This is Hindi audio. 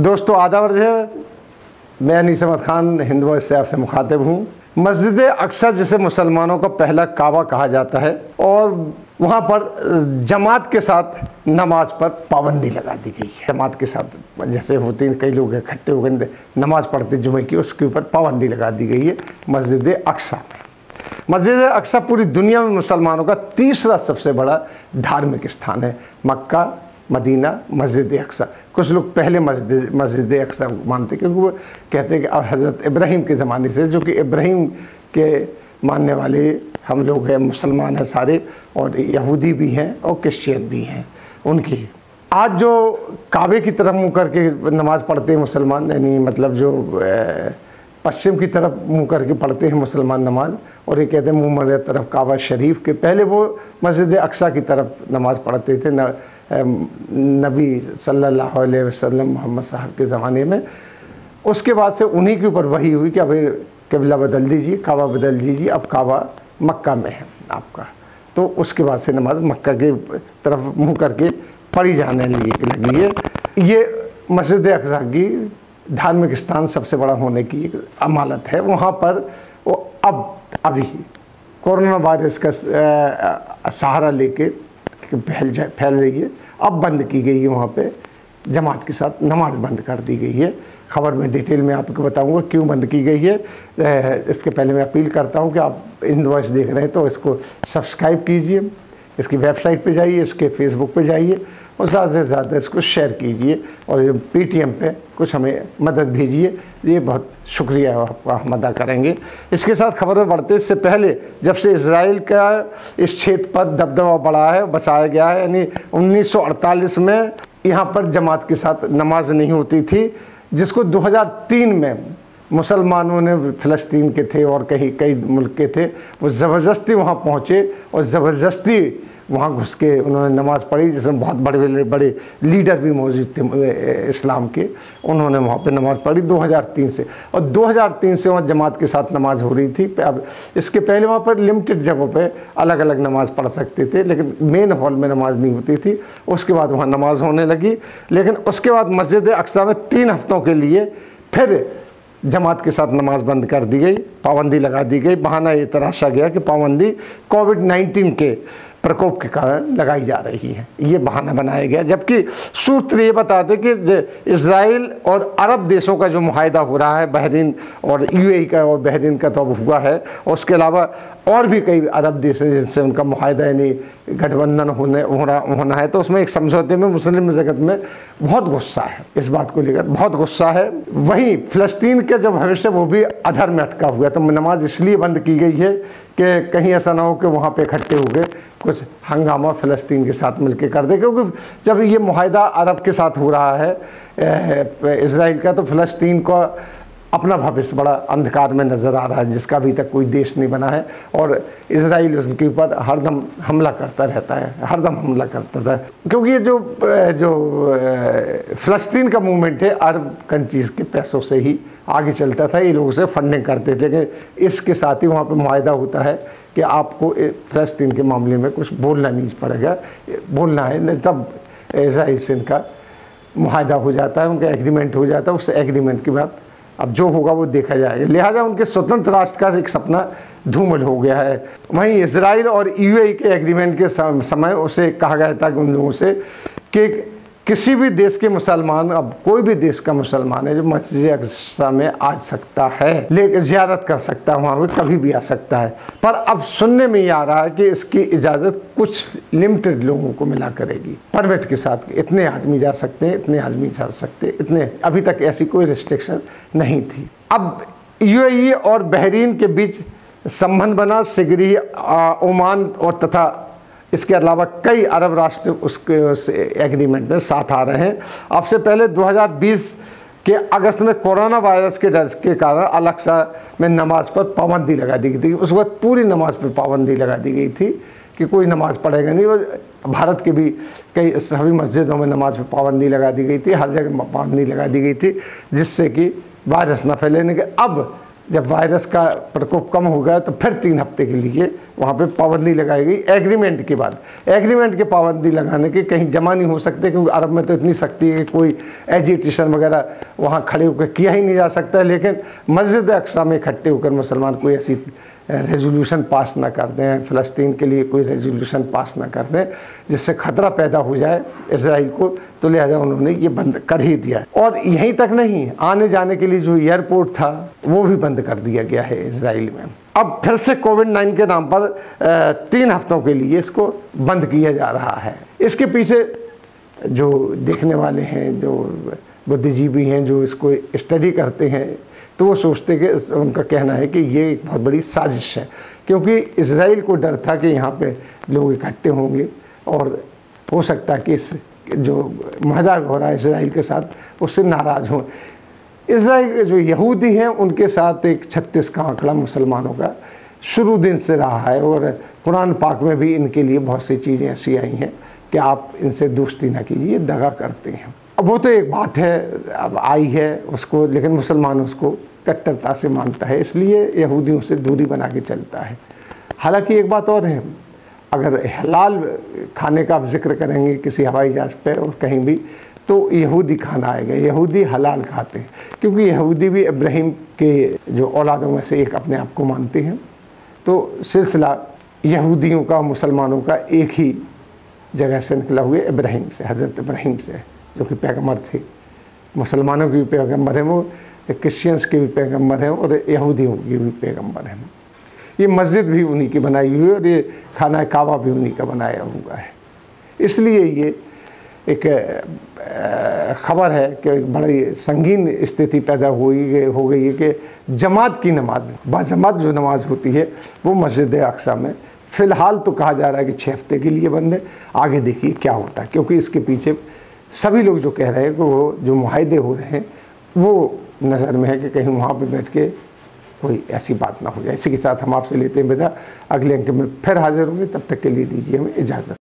दोस्तों आदाब है, मैं अनीस अहमद खान हिंद वॉइस से आपसे मुखातिब हूँ। मस्जिद अक्सा जिसे मुसलमानों का पहला काबा कहा जाता है और वहाँ पर जमात के साथ नमाज पर पाबंदी लगा दी गई है। जमात के साथ जैसे होती हैं, कई लोग इकट्ठे होकर नमाज पढ़ते जुमे की, उसके ऊपर पाबंदी लगा दी गई है मस्जिद अक्सा में। मस्जिद अक्सा पूरी दुनिया में मुसलमानों का तीसरा सबसे बड़ा धार्मिक स्थान है। मक्का, मदीना, मस्जिद अक्सा। कुछ लोग पहले मस्जिद अक्सा मानते क्योंकि वो कहते हैं कि अब हज़रत इब्राहिम के ज़माने से, जो कि इब्राहिम के मानने वाले हम लोग हैं, मुसलमान हैं सारे, और यहूदी भी हैं और क्रिश्चियन भी हैं। उनकी आज जो काबे की तरफ मुँह करके नमाज़ पढ़ते हैं मुसलमान, यानी मतलब जो पश्चिम की तरफ मुँह करके पढ़ते हैं मुसलमान नमाज, और ये कहते हैं मुँह मेरे तरफ काबा शरीफ के, पहले वो मस्जिद अक्सा की तरफ नमाज़ पढ़ते थे नबी सल्लल्लाहु अलैहि वसल्लम मोहम्मद साहब के ज़माने में। उसके बाद से उन्हीं के ऊपर वही हुई कि अब क़िबला बदल दीजिए, काबा बदल दीजिए, अब काबा मक्का में है आपका। तो उसके बाद से नमाज मक्का के तरफ मुँह करके पढ़ी जाने लगी है। ये मस्जिद अक्सा की धार्मिक स्थान सबसे बड़ा होने की एक अमानत है। वहाँ पर वो अभी कोरोना वायरस का सहारा लेके फैल रही है। अब बंद की गई है, वहाँ पे जमात के साथ नमाज बंद कर दी गई है। खबर में डिटेल में आपको बताऊंगा क्यों बंद की गई है। इसके पहले मैं अपील करता हूँ कि आप हिंद वॉइस देख रहे हैं तो इसको सब्सक्राइब कीजिए, इसकी वेबसाइट पे जाइए, इसके फेसबुक पे जाइए और ज़्यादा से ज़्यादा इसको शेयर कीजिए और पेटीएम पे कुछ हमें मदद भेजिए। ये बहुत शुक्रिया आपका हम अदा करेंगे। इसके साथ खबर में बढ़ते इससे पहले जब से इजराइल का इस क्षेत्र पर दबदबा बढ़ा है, बचाया गया है, यानी 1948 में यहाँ पर जमात के साथ नमाज नहीं होती थी, जिसको 2003 में मुसलमानों ने, फ़लस्तीन के थे और कई मुल्क के थे, वो ज़बरदस्ती वहाँ पहुँचे और ज़बरदस्ती वहाँ घुस के उन्होंने नमाज़ पढ़ी, जिसमें बहुत बड़े बड़े लीडर भी मौजूद थे इस्लाम के। उन्होंने वहाँ पे नमाज़ पढ़ी 2003 से, और 2003 से वहाँ जमात के साथ नमाज़ हो रही थी। अब इसके पहले वहाँ पर लिमिटेड जगहों पे अलग अलग नमाज़ पढ़ सकते थे, लेकिन मेन हॉल में नमाज़ नहीं होती थी। उसके बाद वहाँ नमाज़ होने लगी, लेकिन उसके बाद मस्जिद अक्सा में 3 हफ्तों के लिए फिर जमात के साथ नमाज बंद कर दी गई, पाबंदी लगा दी गई। बहाना ये तराशा गया कि पाबंदी कोविड-19 के प्रकोप के कारण लगाई जा रही है, ये बहाना बनाया गया। जबकि सूत्र ये बताते कि इजराइल और अरब देशों का जो मुआहदा हो रहा है, बहरीन और यूएई का, और बहरीन का तो अब हुआ है, और उसके अलावा और भी कई अरब देश हैं जिनसे उनका मुआहदा यानी गठबंधन होना है, तो उसमें एक समझौते में मुस्लिम जगत में बहुत गुस्सा है, इस बात को लेकर बहुत गुस्सा है। वहीं फ़लस्तीन के जो भविष्य वो भी अधर में अटका हुआ, तो नमाज इसलिए बंद की गई है कि कहीं ऐसा ना हो कि वहाँ पे इकट्ठे हो गए कुछ हंगामा फ़लस्तीन के साथ मिलकर कर दे। क्योंकि जब ये मुआहदा अरब के साथ हो रहा है इजराइल का, तो फ़लस्तीन को अपना भविष्य बड़ा अंधकार में नज़र आ रहा है, जिसका अभी तक कोई देश नहीं बना है, और इजराइल उसके ऊपर हरदम हमला करता रहता है, हरदम हमला करता था। क्योंकि ये जो फ़लस्तीन का मूवमेंट है अरब कंट्रीज़ के पैसों से ही आगे चलता था, ये लोगों से फंडिंग करते थे। लेकिन इसके साथ ही वहाँ पर मुआहदा होता है कि आपको फ़लस्तीन के मामले में कुछ बोलना नहीं पड़ेगा, बोलना है नहीं, तब इजराइल से इनका मुआहदा हो जाता है, उनका एग्रीमेंट हो जाता है। उस एग्रीमेंट के बाद अब जो होगा वो देखा जाएगा। लिहाजा उनके स्वतंत्र राष्ट्र का एक सपना धूमिल हो गया है। वहीं इजराइल और यूएई के एग्रीमेंट के समय उसे कहा गया था कि उन लोगों से कि किसी भी देश के मुसलमान, अब कोई भी देश का मुसलमान है जो मस्जिद अक्सा में आ सकता है, लेकिन ज़ियारत कर सकता है, वहाँ पर कभी भी आ सकता है। पर अब सुनने में ये आ रहा है कि इसकी इजाज़त कुछ लिमिटेड लोगों को मिला करेगी, परमिट के साथ। इतने आदमी जा सकते हैं, इतने आदमी जा सकते हैं, इतने, अभी तक ऐसी कोई रिस्ट्रिक्शन नहीं थी। अब यूएई और बहरीन के बीच संबंध बना, शीघ्र ही ओमान और तथा इसके अलावा कई अरब राष्ट्र उसके एग्रीमेंट में साथ आ रहे हैं। अब से पहले 2020 के अगस्त में कोरोना वायरस के डर के कारण अल-अक्सा में नमाज पर पाबंदी लगा दी गई थी। उस वक्त पूरी नमाज पर पाबंदी लगा दी गई थी कि कोई नमाज पढ़ेगा नहीं। और भारत के भी कई सभी मस्जिदों में नमाज पर पाबंदी लगा दी गई थी, हर जगह पाबंदी लगा दी गई थी, जिससे कि वायरस न फैलेने के। अब जब वायरस का प्रकोप कम हो गया तो फिर 3 हफ्ते के लिए वहाँ पे पाबंदी लगाई गई एग्रीमेंट के बाद। एग्रीमेंट के पाबंदी लगाने के कहीं जमा नहीं हो सकते, क्योंकि अरब में तो इतनी सख्ती है कि कोई एजिटेशन वगैरह वहाँ खड़े होकर किया ही नहीं जा सकता। लेकिन मस्जिद अक्सा में इकट्ठे होकर मुसलमान कोई ऐसी रेजोल्यूशन पास ना कर दें, फ़लस्तीन के लिए कोई रेजोल्यूशन पास ना कर दें जिससे ख़तरा पैदा हो जाए इजराइल को, तो लिहाजा उन्होंने ये बंद कर ही दिया। और यहीं तक नहीं, आने जाने के लिए जो एयरपोर्ट था वो भी बंद कर दिया गया है इजराइल में। अब फिर से कोविड-19 के नाम पर 3 हफ्तों के लिए इसको बंद किया जा रहा है। इसके पीछे जो देखने वाले हैं, जो बुद्धिजीवी हैं, जो इसको स्टडी करते हैं, तो वो सोचते कि उनका कहना है कि ये एक बहुत बड़ी साजिश है, क्योंकि इजराइल को डर था कि यहाँ पे लोग इकट्ठे होंगे और हो सकता है कि इस जो माहदा हो रहा है इजराइल के साथ उससे नाराज़ हों। इजराइल के जो यहूदी हैं उनके साथ एक 36 का आंकड़ा मुसलमानों का शुरू दिन से रहा है, और कुरान पाक में भी इनके लिए बहुत सी चीज़ें ऐसी आई हैं कि आप इनसे दोस्ती ना कीजिए, दगा करते हैं। अब वो तो एक बात है, अब आई है उसको, लेकिन मुसलमान उसको कट्टरता से मानता है, इसलिए यहूदियों से दूरी बना के चलता है। हालांकि एक बात और है, अगर हलाल खाने का आप जिक्र करेंगे किसी हवाई जहाज़ पे और कहीं भी, तो यहूदी खाना आएगा। यहूदी हलाल खाते हैं, क्योंकि यहूदी भी इब्राहिम के जो औलादों में से एक अपने आप को मानते हैं। तो सिलसिला यहूदियों का, मुसलमानों का एक ही जगह से निकला हुआ इब्राहिम से, हज़रत इब्राहिम से, जो कि पैगम्बर थे। मुसलमानों के भी पैगम्बर हैं वो, क्रिश्चियंस के भी पैगम्बर हैं और यहूदियों के भी पैगम्बर हैं। ये मस्जिद भी उन्हीं की बनाई हुई है और ये खाना काबा भी उन्हीं का बनाया हुआ है। इसलिए ये एक ख़बर है कि बड़ी संगीन स्थिति पैदा हो गई है कि जमात की नमाज, बाजमात जो नमाज होती है वो मस्जिद अक्सा में फ़िलहाल तो कहा जा रहा है कि 6 हफ्ते के लिए बंद है। आगे देखिए क्या होता है, क्योंकि इसके पीछे सभी लोग जो कह रहे हैं कि वो जो मुआहदे हो रहे हैं वो नज़र में है कि कहीं वहाँ पे बैठ के कोई ऐसी बात ना हो जाए। इसी के साथ हम आपसे लेते हैं विदा, अगले अंक में फिर हाजिर होंगे। तब तक के लिए दीजिए हमें इजाज़त।